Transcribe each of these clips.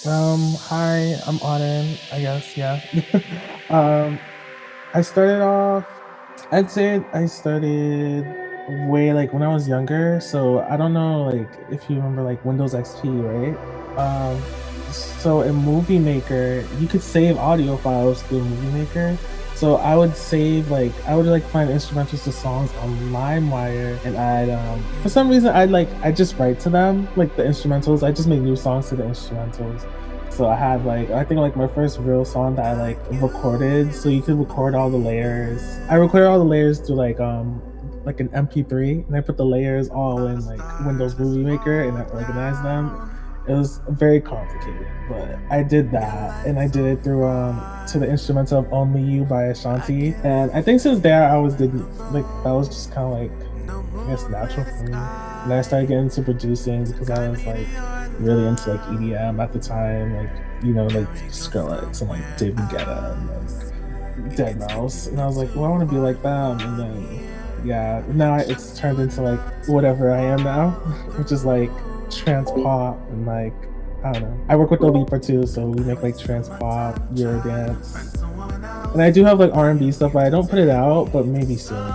Hi, I'm Auden, I guess, yeah. um, I started off, I'd say I started way like when I was younger. So I don't know, like if you remember like Windows XP, right? So in Movie Maker, you could save audio files through Movie Maker. So I would save like I would like find instrumentals to songs on LimeWire, and I'd for some reason I just write to them like the instrumentals. I just make new songs to the instrumentals. So I had like I think like my first real song that I like recorded. So you could record all the layers. I recorded all the layers through like an MP3, and I put the layers all in like Windows Movie Maker, and I organized them. It was very complicated, but I did that, and I did it through to the instrumental of Only You by Ashanti. And I think since there I was did like that was just kind of like I guess natural for me. And I started getting into producing because I was like really into like EDM at the time, like like Skrillex and like David Guetta and like Dead Mouse, and I was like, well, I want to be like them, and then yeah, now it's turned into like whatever I am now, which is like trance pop and like I don't know. I work with Olipra too, so we make like trance pop, Eurodance, and I do have like R&B stuff, but I don't put it out, but maybe soon.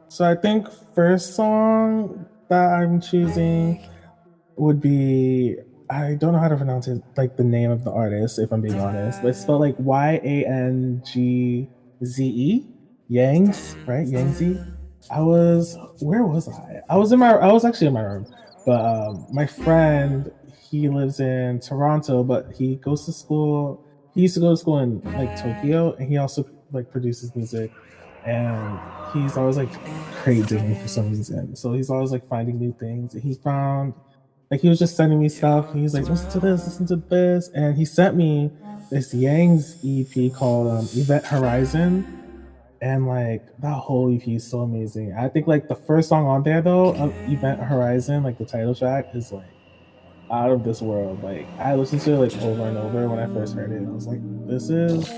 So I think first song that I'm choosing would be I don't know how to pronounce it, like the name of the artist, if I'm being honest, but it's spelled like Yangze, Yangze, right? Yangze. Where was I? I was actually in my room, but my friend, he lives in Toronto, but he used to go to school in like Tokyo, and he also like produces music, and he's always like creating for some reason. So he's always like finding new things. And he found like he was just sending me stuff. He's like, listen to this, and he sent me this Yang's EP called Event Horizon, and like that whole EP is so amazing. I think like the first song on there though of Event Horizon, like the title track, is like out of this world. Like I listened to it like over and over when I first heard it. I was like, this is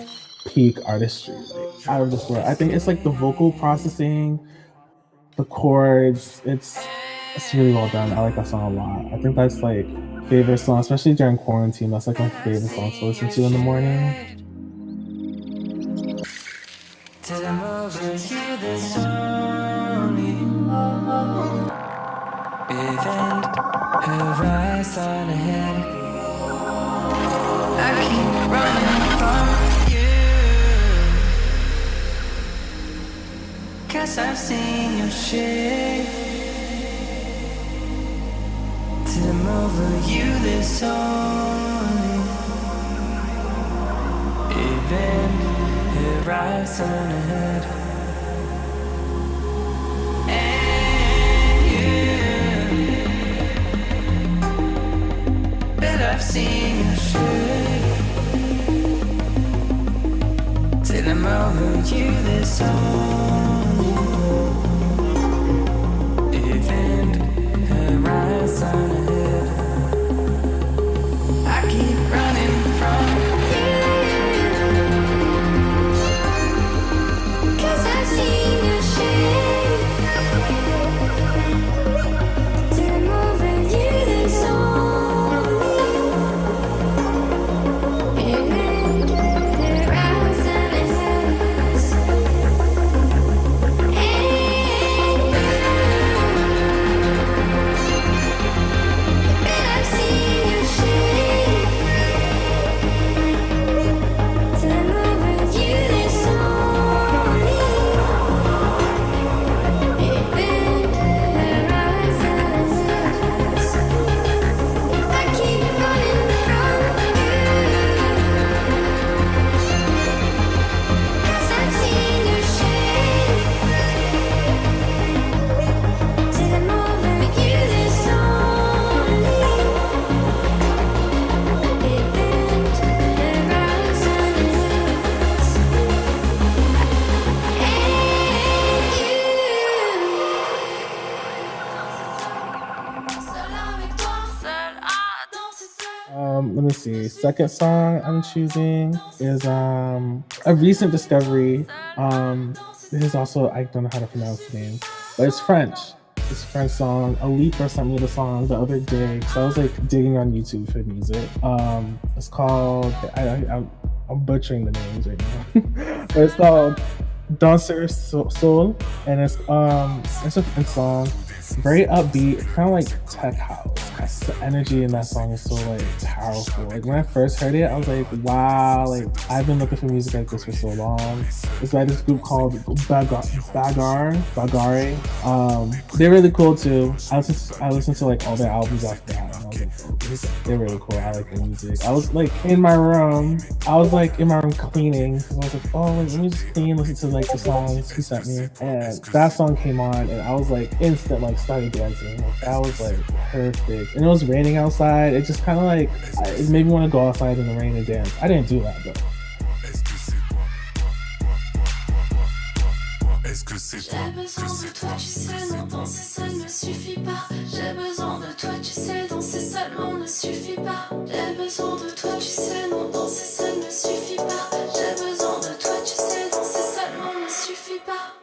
peak artistry, like out of this world. I think it's like the vocal processing, the chords. It's really well done. I like that song a lot. I think that's like favorite song, especially during quarantine. That's like my favorite song to listen to in the morning. Till I'm over you, there's only event horizon ahead. I keep running from you, 'cause I've seen your shade. Till I'm over you, there's only event horizon ahead. And you, but I've seen your shade. Till I'm over you, there's only event horizon ahead. I keep running from second song I'm choosing is a recent discovery. It is also, I don't know how to pronounce the name, but it's French. It's a French song. Olipra sent me the song the other day, so I was like digging on YouTube for music. It's called I'm butchering the names right now, but it's called Danser, Seul, and it's a French song, very upbeat, kind of like tech house. The energy in that song is so like powerful. Like when I first heard it, I was like, wow, like I've been looking for music like this for so long. It's by this group called Bagarre. They're really cool too. I listened to like all their albums after that, and I was like, oh, they're really cool. I like the music. I was like in my room. I was like in my room cleaning. I was like, oh, like, let me just clean, listen to like the songs he sent me, and that song came on, and I was like instant like started dancing. Like, that was like perfect. And it was raining outside. It just kind of like it made me want to go outside in the rain and dance. I didn't do that though. J'ai besoin de toi, tu sais, non, danser seul ne suffit pas. J'ai besoin de toi, tu sais, danser seulement ne suffit pas. J'ai besoin de toi, tu sais, non, danser seul ne suffit pas. J'ai besoin de toi, tu sais, danser seulement ne suffit pas.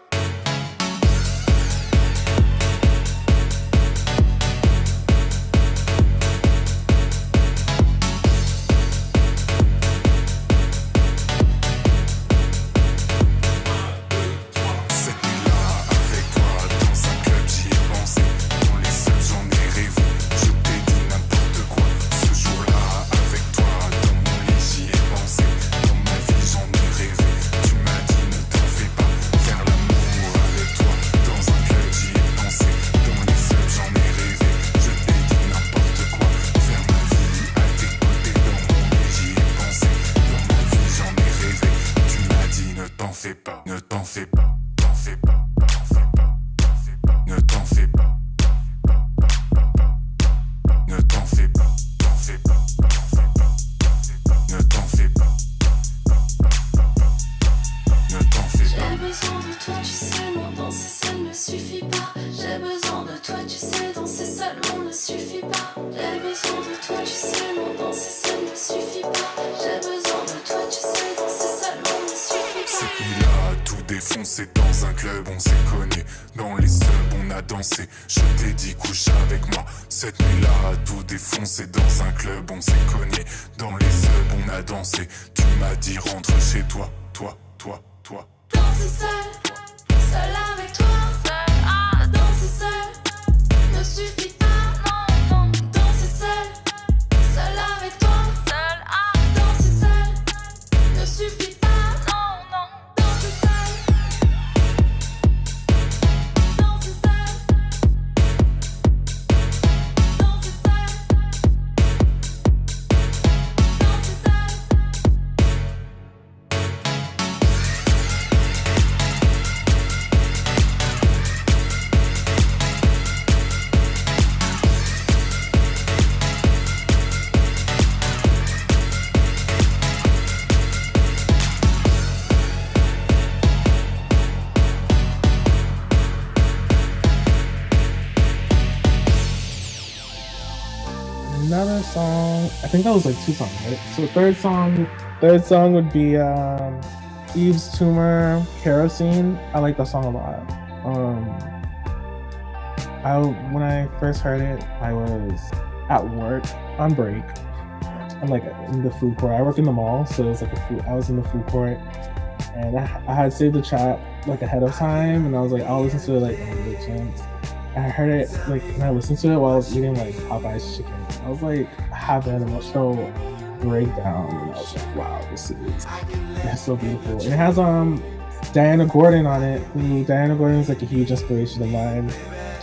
Défoncé dans un club, on s'est cogné. Dans les subs, on a dansé. Je t'ai dit couche avec moi. Cette nuit-là, à tout défoncé dans un club, on s'est cogné. Dans les subs, on a dansé. Tu m'as dit rentre chez toi, toi. Danser seul, seul avec toi. Danser seul ne suffit pas. Danser seul, seul avec toi. Danser seul ne suffit pas. Another song, I think that was like two songs, right? So third song would be Yves' Tumor, Kerosene. I like that song a lot. When I first heard it, I was at work on break. I'm like in the food court. I work in the mall, so it's like I was in the food court, and I had saved the track like ahead of time, and I was like, I'll listen to it like on the chance. I heard it like, and I listened to it while I was eating like Popeye's chicken. I was like having an emotional breakdown, and I was like, wow, this is so beautiful. And it has Diana Gordon on it. Diana Gordon is like a huge inspiration of mine.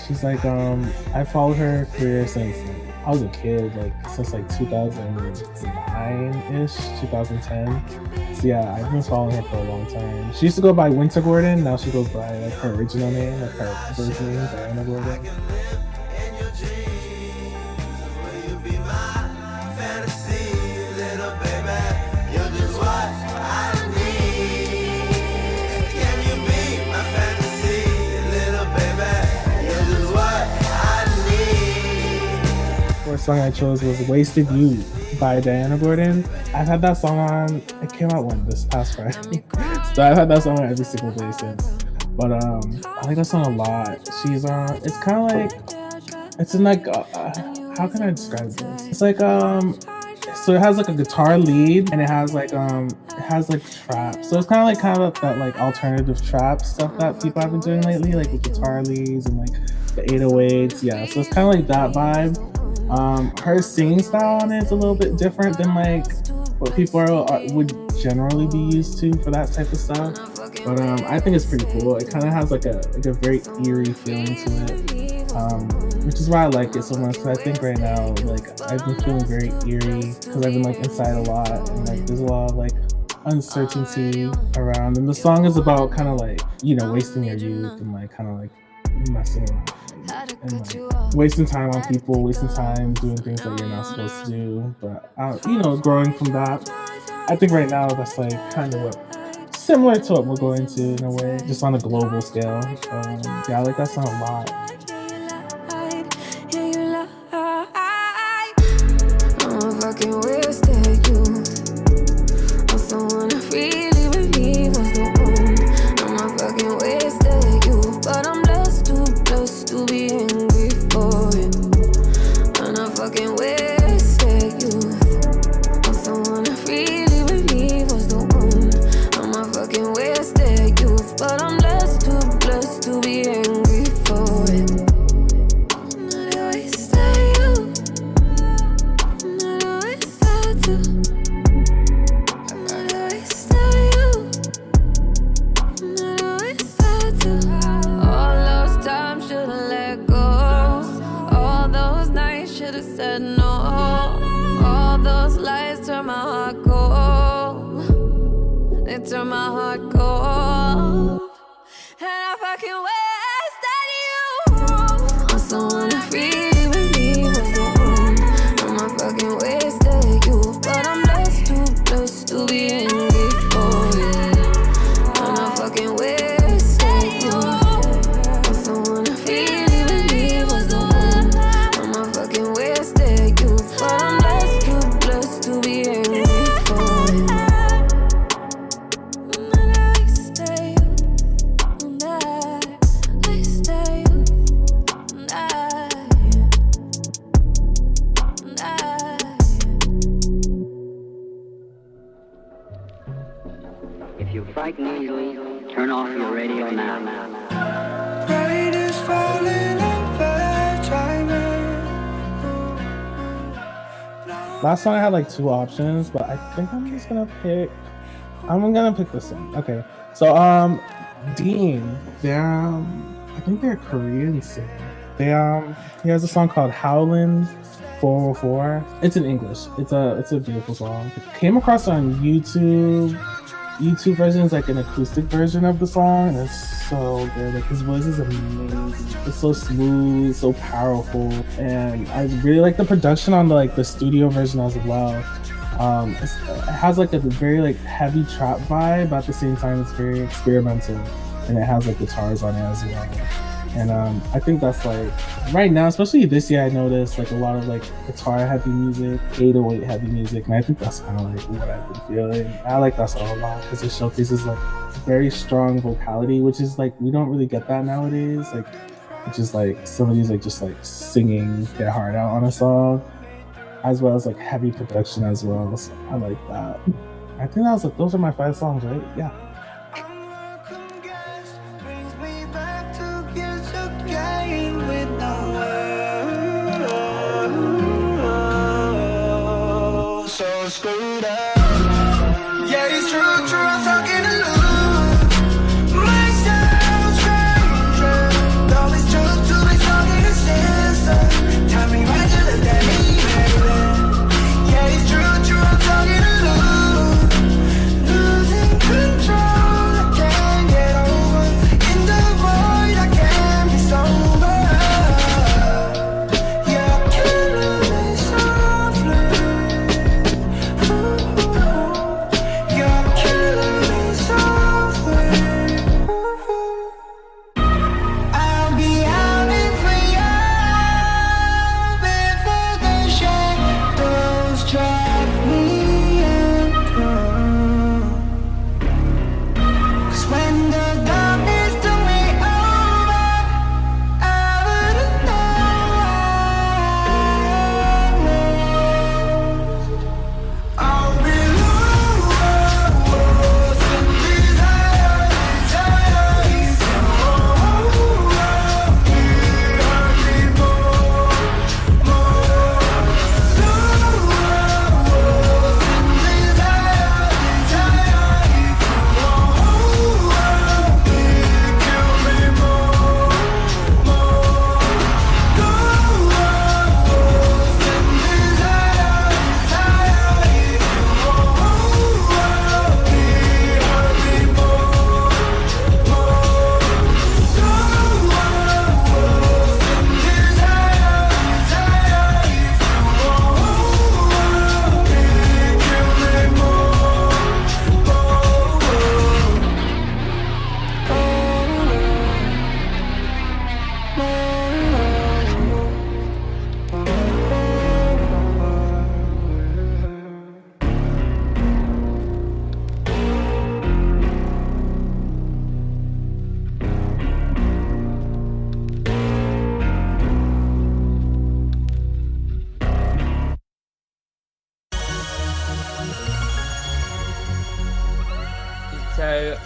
She's like I followed her career since I was a kid, like since like 2009-ish, 2010. So yeah, I've been following her for a long time. She used to go by Winter Gordon, now she goes by like her original name, like her birth name, Diana Gordon. First song I chose was Wasted You. by Diana Gordon. I've had that song on. It came out when this past Friday, so I've had that song on every single day since. But I like that song a lot. She's it's kind of like it's in like how can I describe this? It's like so it has like a guitar lead and it has like trap. So it's kind of that like alternative trap stuff that people have been doing lately, like with guitar leads and like the 808s. Yeah, so it's kind of like that vibe. Her singing style on it is a little bit different than like what people would generally be used to for that type of stuff. But I think it's pretty cool. It kind of has like a very eerie feeling to it, which is why I like it so much. Because I think right now, like I've been feeling very eerie because I've been like inside a lot, and like there's a lot of like uncertainty around. And the song is about kind of like wasting your youth and like kind of like messing around and like wasting time on people, wasting time doing things that you're not supposed to do. But growing from that, I think right now that's like kind of similar to what we're going to in a way, just on a global scale. Yeah, I like that song a lot. I'm a fucking wasted youth. I'm someone I really believe was the one. I'm a fucking wasted youth, but I'm blessed to be angry for it. I'm a fucking wasted youth. I'm someone I really believe was the one. I'm a fucking wasted youth, but I'm blessed to be angry for it. Not a wasted youth. Not a wasted youth. Not a wasted youth. Not a wasted youth. All those times should've let go. All those nights should've said no. All those lies turned my heart cold. They turned my heart cold. And I fucking wasted you. I'm someone I really believe was the one. I'm a fucking wasted you, but I'm blessed to be angry for it. I'm a fucking wasted you. I'm someone I really believe was the one. I'm a fucking wasted you, but I'm blessed to be angry for it. If you're frightened easily, turn off your radio now. Rain is falling on Last song I had like two options, but I think I'm gonna pick this one. Okay, so Dean, I think they're Korean singer. He has a song called Howlin 404. It's in English. It's a beautiful song. Came across on YouTube. YouTube version is like an acoustic version of the song, and it's so good. Like his voice is amazing. It's so smooth, so powerful, and I really like the production on the studio version as well. It has like a very like heavy trap vibe, but at the same time it's very experimental, and it has like guitars on it as well. And I think that's like right now, especially this year, I noticed like a lot of like guitar heavy music, 808 heavy music, and I think that's kind of like what I've been feeling. I like that song a lot because it showcases like very strong vocality, which is like we don't really get that nowadays. Like it's just like somebody's like just like singing their heart out on a song, as well as like heavy production as well. So I like that. I think that was like those are my 5 songs, right? Yeah. Control.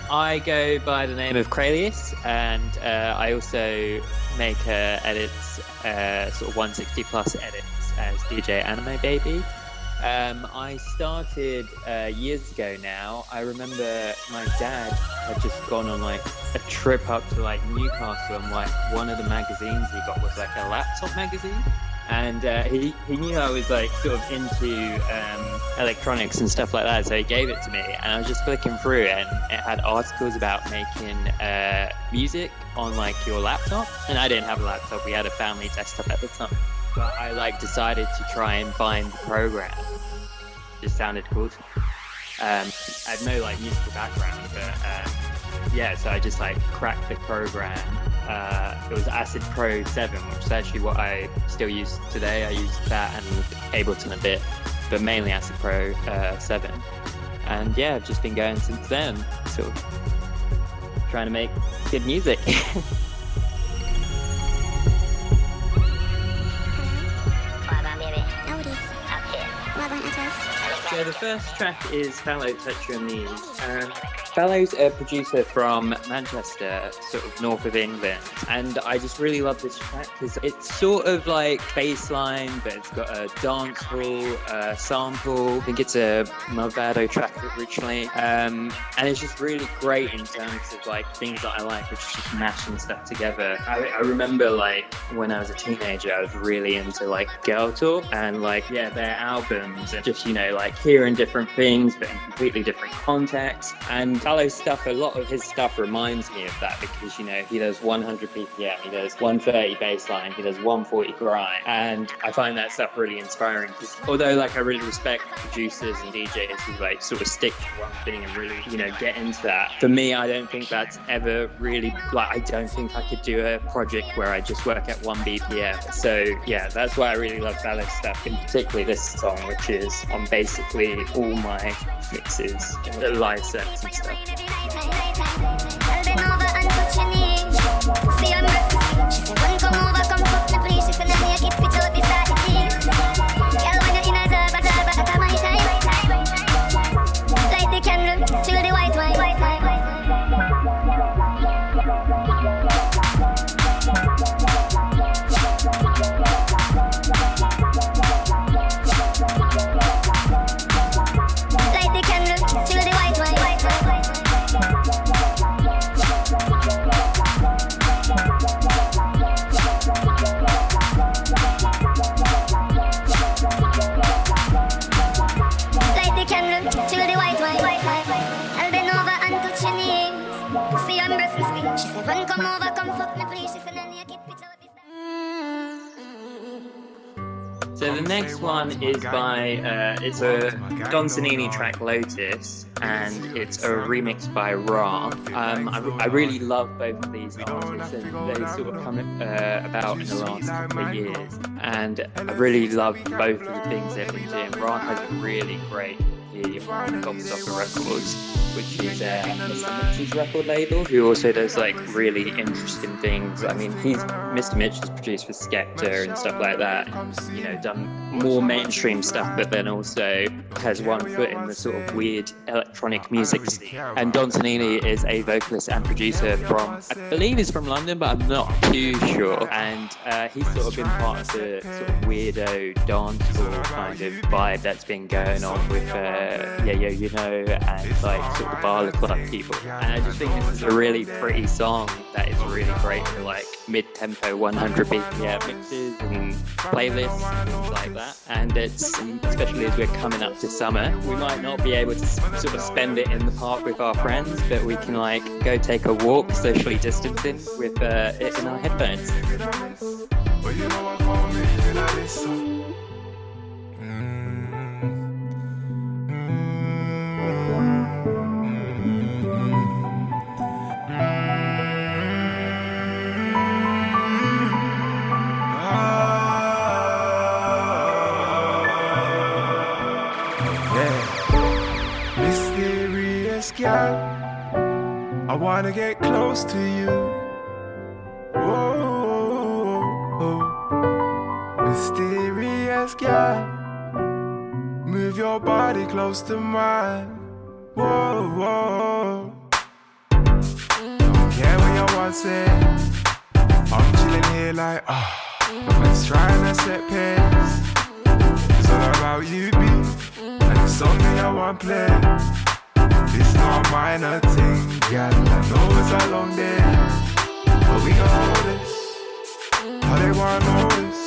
I go by the name of Cralias, and I also make edits, sort of 160 plus edits as DJ Anime Baby. I started years ago now. I remember my dad had just gone on like a trip up to like Newcastle, and like one of the magazines he got was like a laptop magazine. And he knew I was like sort of into electronics and stuff like that, so he gave it to me, and I was just flicking through, and it had articles about making music on like your laptop. And I didn't have a laptop; we had a family desktop at the time. But I like decided to try and find the program. It just sounded cool. I had no like musical background, but yeah, so I just like cracked the program. It was Acid Pro 7, which is actually what I still use today. I use that and Ableton a bit, but mainly Acid Pro 7. And yeah, I've just been going since then, sort of trying to make good music. So the first track is Fallow, Touch Your Knees. Fallow's a producer from Manchester, sort of north of England, and I just really love this track because it's sort of like bassline, but it's got a dancehall sample. I think it's a Malvado track originally, and it's just really great in terms of like things that I like, which is just mashing stuff together. I remember like when I was a teenager, I was really into like Girl Talk and like their albums, and just like hearing different things but in completely different contexts. And Fallow's stuff, a lot of his stuff reminds me of that because he does 100 BPM, he does 130 bassline, he does 140 grind, and I find that stuff really inspiring. Although like I really respect producers and DJs who like sort of stick to one thing and really get into that. For me, I don't think that's ever really like, I don't think I could do a project where I just work at 1 BPM. So yeah, that's why I really love Fallow's stuff, and particularly this song, which is on basically all my mixes, the live sets and stuff. So the next one is by, it's a Danser track, Lotus, and it's a remix by rahhh. I really love both of these artists, and they sort of come about in the last couple of years, and I really love both of the things they've been doing. Rahhh has a really great EP on Gobstopper Records, which is Mr. Mitch's record label, who also does like really interesting things. I mean, Mr. Mitch has produced for Skepta and stuff like that, and, done more mainstream stuff, but then also has one foot in the sort of weird electronic music scene. And Danser is a vocalist and producer from, I believe he's from London, but I'm not too sure. And he's sort of been part of the sort of weirdo dancehall kind of vibe that's been going on with and like sort of Barla Club people. And I just think this is a really pretty song that is really great for like mid-tempo 100 BPM mixes and playlists and things like that. And it's, especially as we're coming up to summer, we might not be able to sort of spend it in the park with our friends, but we can like go take a walk socially distancing with it in our headphones. I wanna get close to you. Whoa, mysterious girl, move your body close to mine. Whoa, whoa. can't say. I'm chilling here like, man's trying to set pace. It's all about you, B, and it's something I want play. It's not a minor thing, girl. I know it's a long day, but we gon' hold this. How they wanna know this?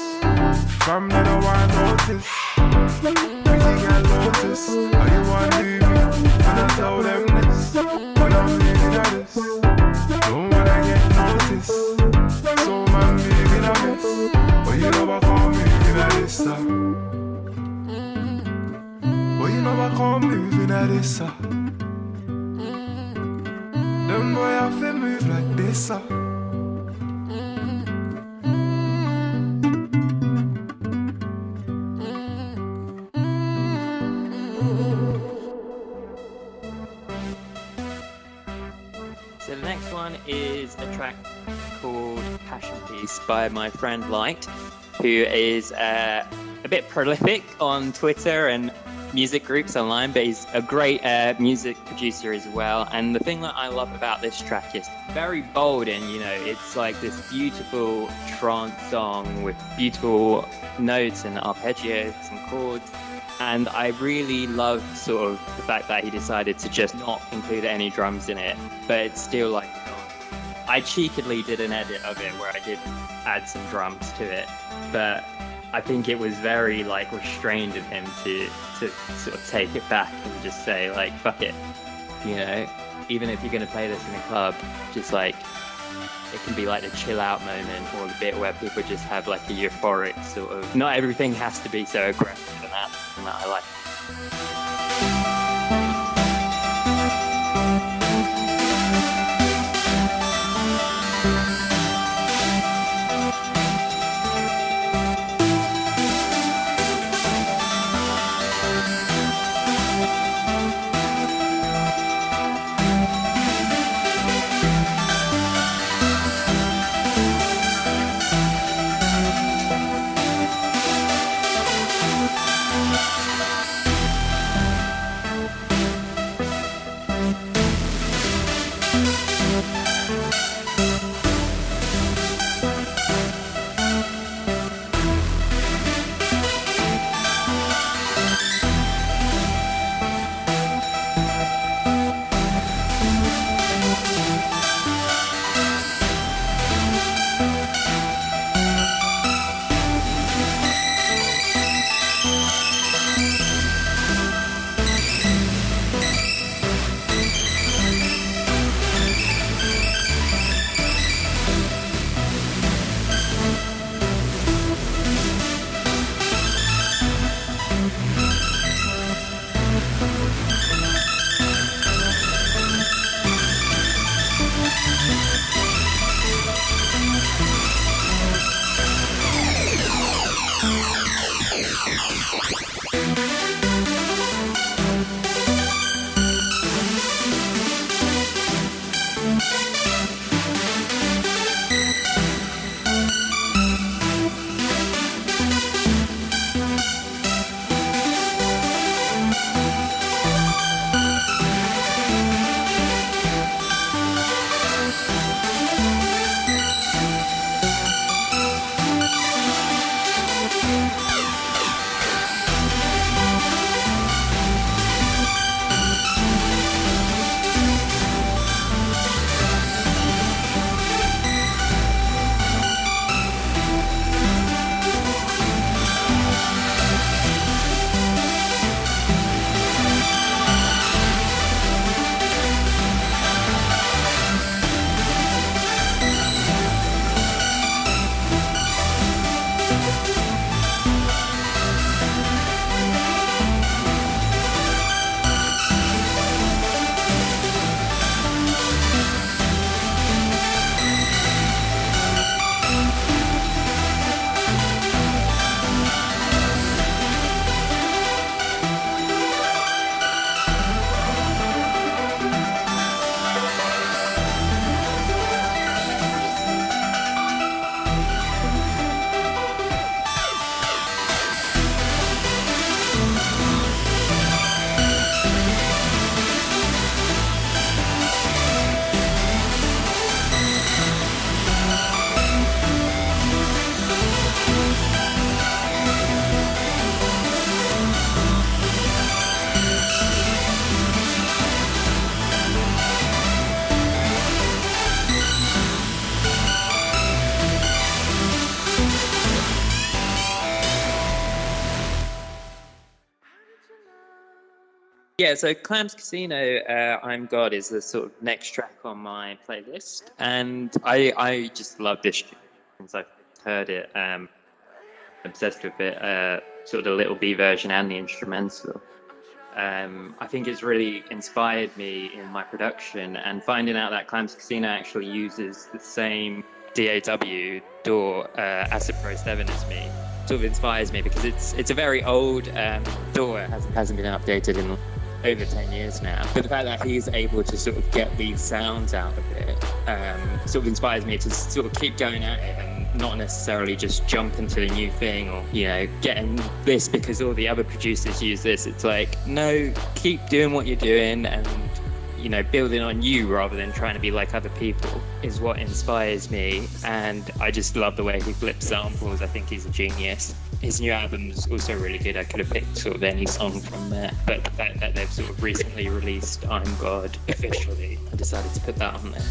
From they don't wanna notice. Pretty girl lotus, how you wanna do me? And I tell them this, when I'm leaving at this. Don't wanna get noticed, so man moving a mess. But you know I can't move in at this, But you know I can't move in at this, Them boy have to move like this, So the next one is a track called Passion Piece by my friend Light, who is a bit prolific on Twitter and music groups online, but he's a great music producer as well. And the thing that I love about this track is very bold, and it's like this beautiful trance song with beautiful notes and arpeggios and chords. And I really love sort of the fact that he decided to just not include any drums in it, but it's still like, I cheekily did an edit of it where I did add some drums to it, but I think it was very like restrained of him to sort of take it back and just say like, fuck it, even if you're going to play this in a club, just like, it can be like the chill out moment or the bit where people just have like a euphoric sort of, not everything has to be so aggressive, and that I like. Yeah, so Clams Casino, I'm God is the sort of next track on my playlist, and I just love this tune since I heard it. Obsessed with it, sort of the little B version and the instrumental. I think it's really inspired me in my production, and finding out that Clams Casino actually uses the same DAW Acid Pro 7 as me sort of inspires me, because it's a very old DAW. It hasn't been updated in over 10 years now, but the fact that he's able to sort of get these sounds out of it sort of inspires me to sort of keep going at it and not necessarily just jump into a new thing, or getting this because all the other producers use this. It's like, no, keep doing what you're doing and building on you rather than trying to be like other people is what inspires me. And I just love the way he flips samples. I think he's a genius. His new album's also really good. I could have picked sort of any song from there, but the fact that they've sort of recently released I'm God officially, I decided to put that on there.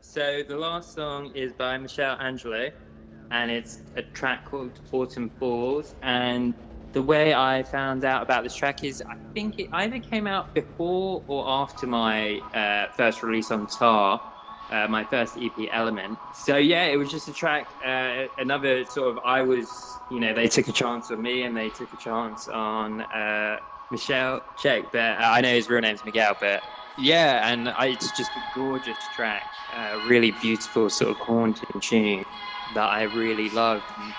So the last song is by Michelle Angelo, and it's a track called Autumn Falls. And the way I found out about this track is I think it either came out before or after my first release on Tar, my first EP, Element. So yeah, it was just a track, another sort of, they took a chance on me and they took a chance on Michelle. But I know his real name's Miguel, but Yeah, and it's just a gorgeous track, really beautiful sort of haunting tune that I really love. And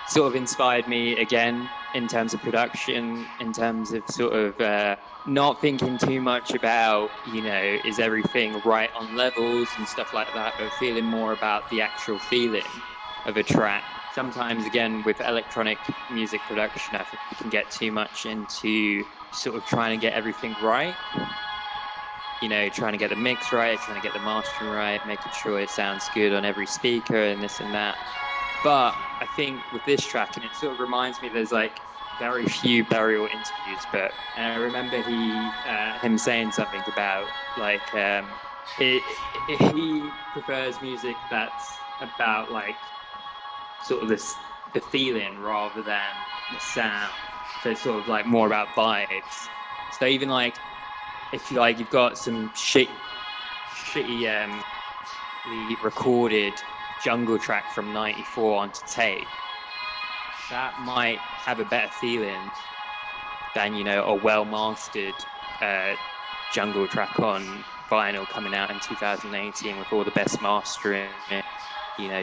sort of inspired me again in terms of production, in terms of sort of not thinking too much about, is everything right on levels and stuff like that, but feeling more about the actual feeling of a track. Sometimes, again, with electronic music production, I think we can get too much into sort of trying to get everything right. Trying to get the mix right, trying to get the mastering right, making sure it sounds good on every speaker and this and that. But I think with this track, and it sort of reminds me, there's like very few burial interviews, but I remember him saying something about like he prefers music that's about like sort of the feeling rather than the sound. So it's sort of like more about vibes. So even like if you've got some shitty recorded jungle track from '94 onto tape, that might have a better feeling than a well mastered jungle track on vinyl coming out in 2018 with all the best mastering,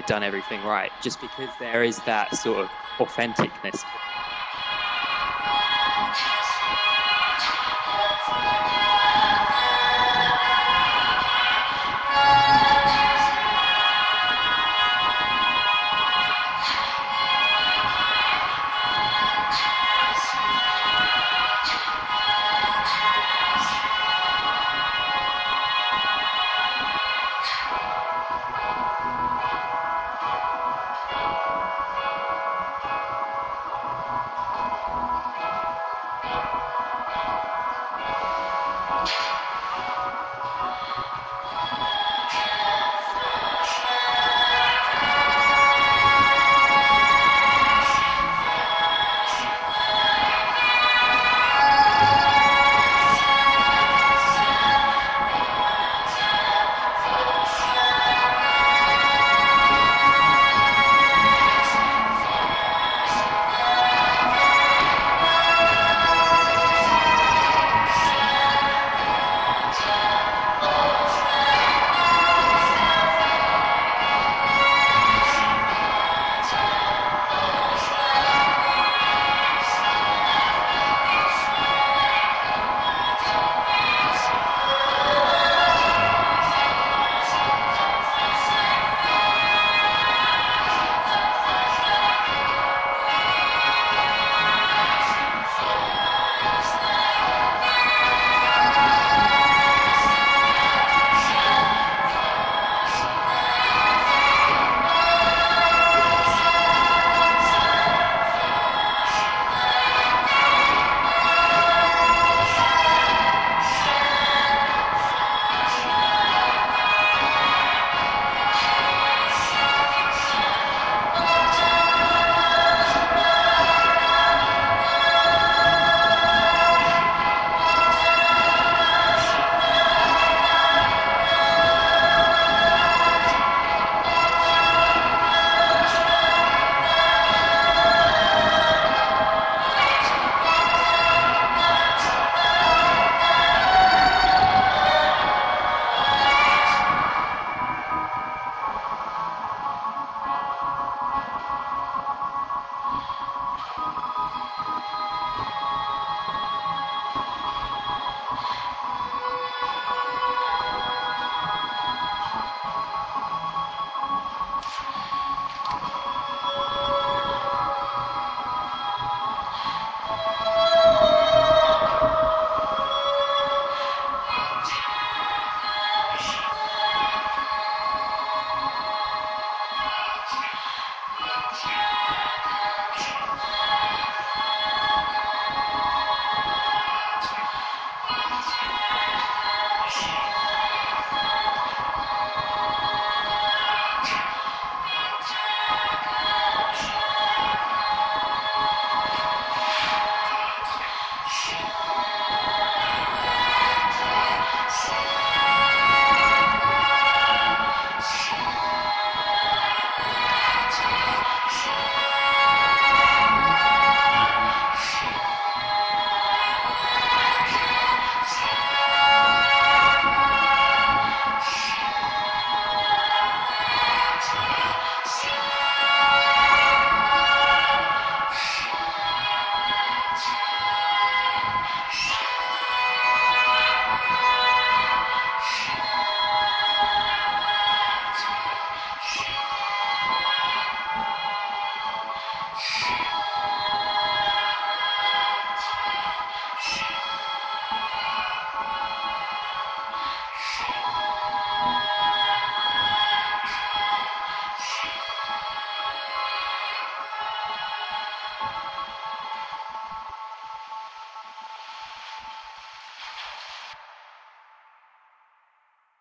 done everything right, just because there is that sort of authenticness.